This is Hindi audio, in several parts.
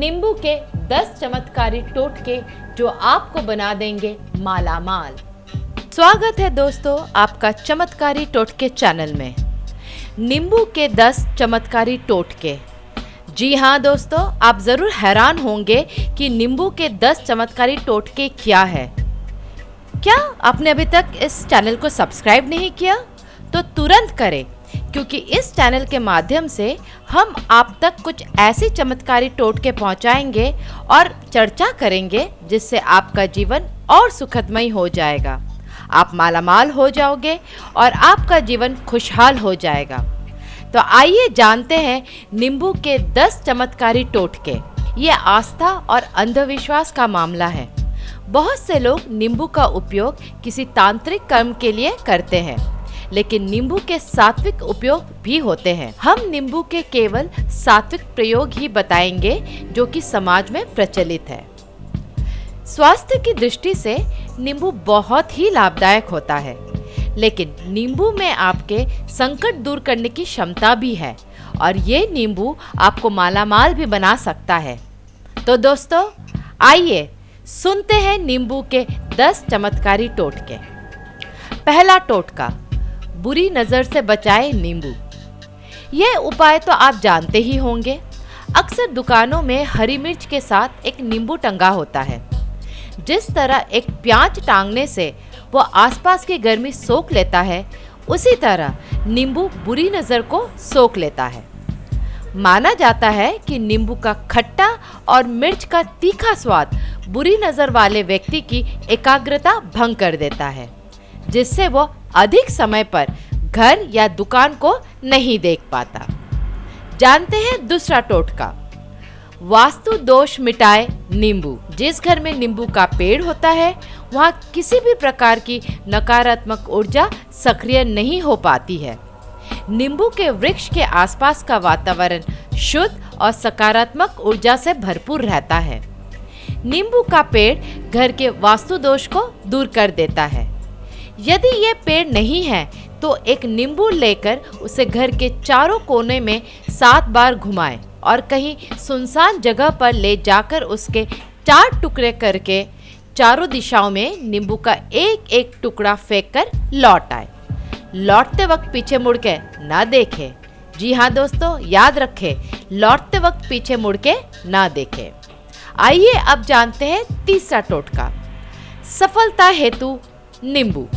नींबू के 10 चमत्कारी टोटके जो आपको बना देंगे मालामाल। स्वागत है दोस्तों आपका चमत्कारी टोटके चैनल में। नींबू के 10 चमत्कारी टोटके। जी हाँ दोस्तों, आप ज़रूर हैरान होंगे कि नींबू के 10 चमत्कारी टोटके क्या है। क्या आपने अभी तक इस चैनल को सब्सक्राइब नहीं किया? तो तुरंत करें, क्योंकि इस चैनल के माध्यम से हम आप तक कुछ ऐसे चमत्कारी टोटके पहुंचाएंगे और चर्चा करेंगे जिससे आपका जीवन और सुखदमय हो जाएगा। आप मालामाल हो जाओगे और आपका जीवन खुशहाल हो जाएगा। तो आइए जानते हैं नींबू के 10 चमत्कारी टोटके। ये आस्था और अंधविश्वास का मामला है। बहुत से लोग नींबू का उपयोग किसी तांत्रिक कर्म के लिए करते हैं, लेकिन नींबू के सात्विक उपयोग भी होते हैं। हम नींबू के केवल सात्विक प्रयोग ही बताएंगे जो कि समाज में प्रचलित है। स्वास्थ्य की दृष्टि से नींबू बहुत ही लाभदायक होता है, लेकिन नींबू में आपके संकट दूर करने की क्षमता भी है और ये नींबू आपको मालामाल भी बना सकता है। तो दोस्तों आइए सुनते हैं नींबू के 10 चमत्कारी टोटके। पहला टोटका, बुरी नज़र से बचाए नींबू। यह उपाय तो आप जानते ही होंगे। अक्सर दुकानों में हरी मिर्च के साथ एक नींबू टंगा होता है। जिस तरह एक प्याज टांगने से वो आसपास की गर्मी सोख लेता है, उसी तरह नींबू बुरी नज़र को सोख लेता है। माना जाता है कि नींबू का खट्टा और मिर्च का तीखा स्वाद बुरी नज़र वाले व्यक्ति की एकाग्रता भंग कर देता है, जिससे वो अधिक समय पर घर या दुकान को नहीं देख पाता। जानते हैं दूसरा टोटका, वास्तु दोष मिटाए नींबू। जिस घर में नींबू का पेड़ होता है, वहाँ किसी भी प्रकार की नकारात्मक ऊर्जा सक्रिय नहीं हो पाती है। नींबू के वृक्ष के आसपास का वातावरण शुद्ध और सकारात्मक ऊर्जा से भरपूर रहता है। नींबू का पेड़ घर के वास्तु दोष को दूर कर देता है। यदि ये पेड़ नहीं है तो एक नींबू लेकर उसे घर के चारों कोने में 7 बार घुमाएं और कहीं सुनसान जगह पर ले जाकर उसके 4 टुकड़े करके चारों दिशाओं में नींबू का एक एक टुकड़ा फेंक कर लौट आए। लौटते वक्त पीछे मुड़ के ना देखें। जी हाँ दोस्तों, याद रखें, लौटते वक्त पीछे मुड़ के ना देखें। आइए अब जानते हैं तीसरा टोटका, सफलता हेतु नींबू।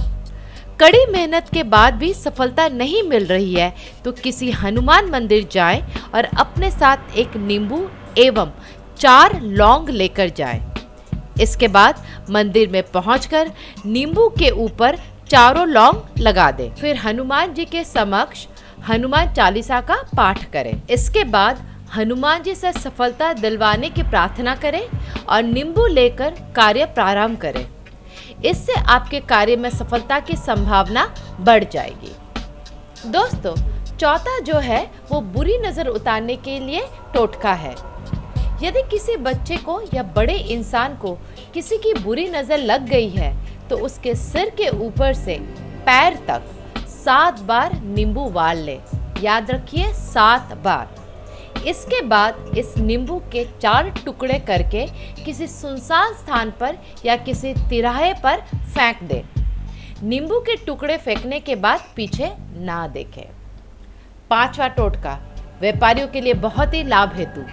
कड़ी मेहनत के बाद भी सफलता नहीं मिल रही है तो किसी हनुमान मंदिर जाएं और अपने साथ एक नींबू एवं 4 लौंग लेकर जाएं। इसके बाद मंदिर में पहुंचकर नींबू के ऊपर चारों लौंग लगा दें। फिर हनुमान जी के समक्ष हनुमान चालीसा का पाठ करें। इसके बाद हनुमान जी से सफलता दिलवाने की प्रार्थना करें और नींबू लेकर कार्य प्रारंभ करें। इससे आपके कार्य में सफलता की संभावना बढ़ जाएगी। दोस्तों चौथा जो है वो बुरी नज़र उतारने के लिए टोटका है। यदि किसी बच्चे को या बड़े इंसान को किसी की बुरी नज़र लग गई है तो उसके सिर के ऊपर से पैर तक 7 बार नींबू वाल ले। याद रखिए 7 बार। इसके बाद इस नींबू के 4 टुकड़े करके किसी सुनसान स्थान पर या किसी तिराहे पर फेंक दें। नींबू के टुकड़े फेंकने के बाद पीछे ना देखें। 5वां टोटका, व्यापारियों के लिए बहुत ही लाभ हेतु,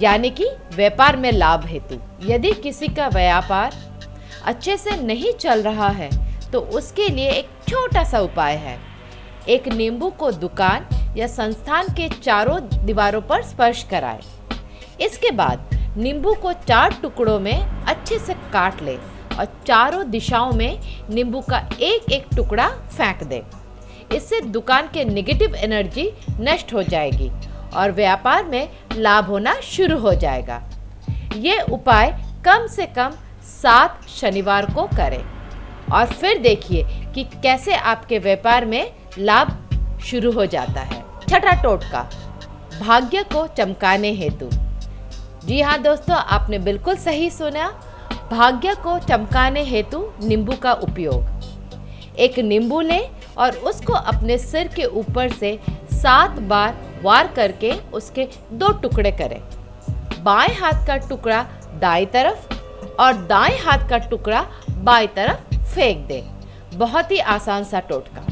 यानी कि व्यापार में लाभ हेतु। यदि किसी का व्यापार अच्छे से नहीं चल रहा है तो उसके लिए एक छोटा सा उपाय है। एक नींबू को दुकान या संस्थान के चारों दीवारों पर स्पर्श कराएं। इसके बाद नींबू को 4 टुकड़ों में अच्छे से काट ले और चारों दिशाओं में नींबू का एक एक टुकड़ा फेंक दे। इससे दुकान के नेगेटिव एनर्जी नष्ट हो जाएगी और व्यापार में लाभ होना शुरू हो जाएगा। ये उपाय कम से कम 7 शनिवार को करें और फिर देखिए कि कैसे आपके व्यापार में लाभ शुरू हो जाता है। छठा टोटका, भाग्य को चमकाने हेतु। जी हाँ दोस्तों, आपने बिल्कुल सही सुना। भाग्य को चमकाने हेतु नींबू का उपयोग। एक नींबू लें और उसको अपने सिर के ऊपर से 7 बार वार करके उसके 2 टुकड़े करें। बाएं हाथ का टुकड़ा दाएं तरफ और दाएं हाथ का टुकड़ा बाएं तरफ फेंक दें। बहुत ही आसान सा टोटका।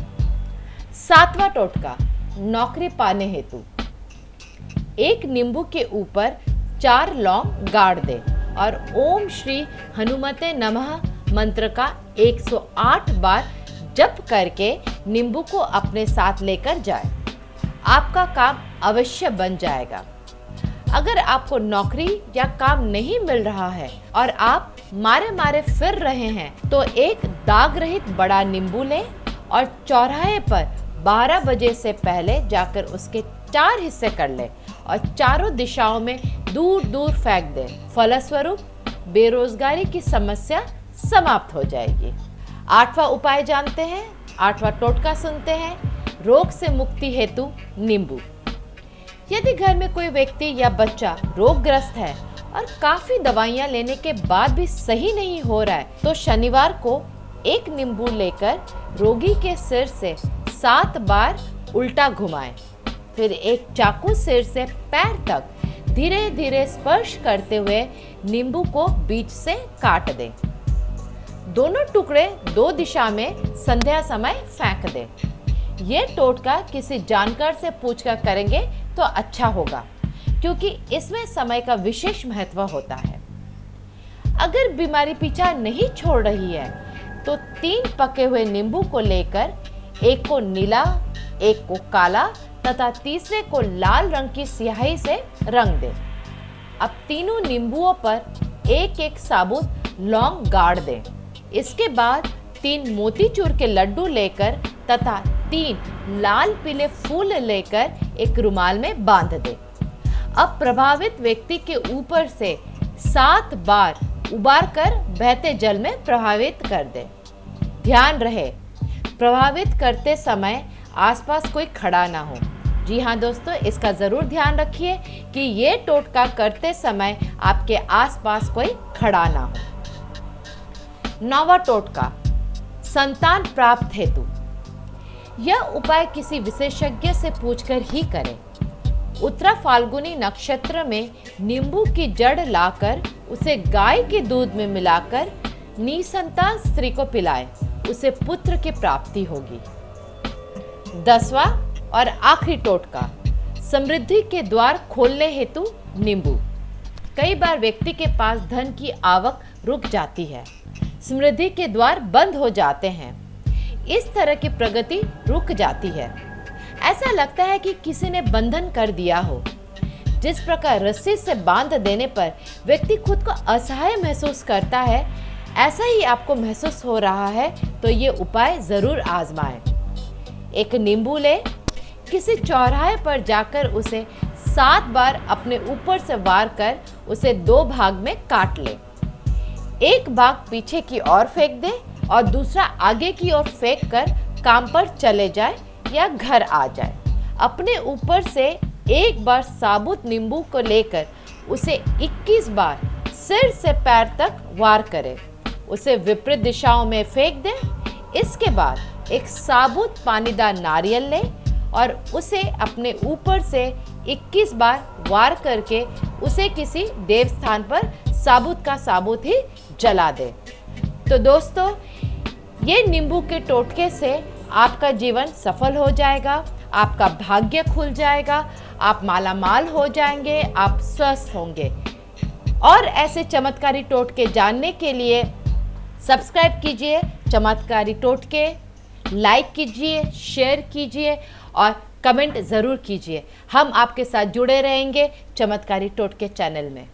7वां टोटका, नौकरी पाने हेतु। एक नींबू के ऊपर 4 लौंग गाड़ दें और ओम श्री हनुमते नमः मंत्र का 108 बार जप करके नींबू को अपने साथ लेकर जाए। आपका काम अवश्य बन जाएगा। अगर आपको नौकरी या काम नहीं मिल रहा है और आप मारे मारे फिर रहे हैं तो एक दाग रहित बड़ा नींबू लें और चौराहे पर 12 बजे से पहले जाकर उसके 4 हिस्से कर लें और चारों दिशाओं में दूर दूर फेंक दें। फलस्वरूप बेरोजगारी की समस्या समाप्त हो जाएगी। 8वां उपाय जानते हैं, 8वां टोटका सुनते हैं। रोग से मुक्ति हेतु नींबू। यदि घर में कोई व्यक्ति या बच्चा रोगग्रस्त है और काफी दवाइयां लेने के बाद भी सही नहीं हो रहा है तो शनिवार को एक नींबू लेकर रोगी के सिर से 7 बार उल्टा घुमाएं। फिर एक चाकू सिर से पैर तक धीरे धीरे स्पर्श करते हुए नींबू को बीच से काट दें। दोनों टुकड़े 2 दिशा में संध्या समय फेंक दें। ये टोटका किसी जानकार से पूछकर करेंगे तो अच्छा होगा, क्योंकि इसमें समय का विशेष महत्व होता है। अगर बीमारी पीछा नहीं छोड़ रही है तो 3 पके हुए नींबू को लेकर एक को नीला, एक को काला तथा तीसरे को लाल रंग की स्याही से रंग दें। अब तीनों नींबुओं पर एक एक साबुत लौंग गाड़ दें। इसके बाद 3 मोतीचूर के लड्डू लेकर तथा 3 लाल पीले फूल लेकर एक रुमाल में बांध दें। अब प्रभावित व्यक्ति के ऊपर से 7 बार उबार कर बहते जल में प्रभावित कर दें। ध्यान रहे, प्रभावित करते समय आसपास कोई खड़ा ना हो। जी हाँ दोस्तों, इसका ज़रूर ध्यान रखिए कि ये टोटका करते समय आपके आसपास कोई खड़ा ना हो। 9वां टोटका, संतान प्राप्त हेतु। यह उपाय किसी विशेषज्ञ से पूछकर ही करें। उत्तरा फाल्गुनी नक्षत्र में नींबू की जड़ लाकर उसे गाय के दूध में मिलाकर निसंतान स्त्री को पिलाएं, उसे पुत्र की प्राप्ति होगी। 10वां और आखिरी टोटका, समृद्धि के द्वार खोलने हेतु नींबू। कई बार व्यक्ति के पास धन की आवक रुक जाती है, समृद्धि के द्वार बंद हो जाते हैं, इस तरह की प्रगति रुक जाती है। ऐसा लगता है कि किसी ने बंधन कर दिया हो। जिस प्रकार रस्सी से बांध देने पर व्यक्ति खुद को असहाय महसूस करता है, ऐसा ही आपको महसूस हो रहा है तो ये उपाय जरूर आजमाएं। एक नींबू ले, किसी चौराहे पर जाकर उसे 7 बार अपने ऊपर से वार कर उसे 2 भाग में काट ले। एक भाग पीछे की ओर फेंक दे और दूसरा आगे की ओर फेंक कर काम पर चले जाए या घर आ जाए। अपने ऊपर से एक बार साबुत नींबू को लेकर उसे 21 बार सिर से पैर तक वार करें। उसे विपरीत दिशाओं में फेंक दें। इसके बाद एक साबुत पानीदार नारियल लें और उसे अपने ऊपर से 21 बार वार करके उसे किसी देव स्थान पर साबुत का साबुत ही जला दें। तो दोस्तों, ये नींबू के टोटके से आपका जीवन सफल हो जाएगा, आपका भाग्य खुल जाएगा, आप मालामाल हो जाएंगे, आप स्वस्थ होंगे। और ऐसे चमत्कारी टोटके जानने के लिए सब्सक्राइब कीजिए चमत्कारी टोटके, लाइक कीजिए, शेयर कीजिए और कमेंट ज़रूर कीजिए। हम आपके साथ जुड़े रहेंगे चमत्कारी टोटके चैनल में।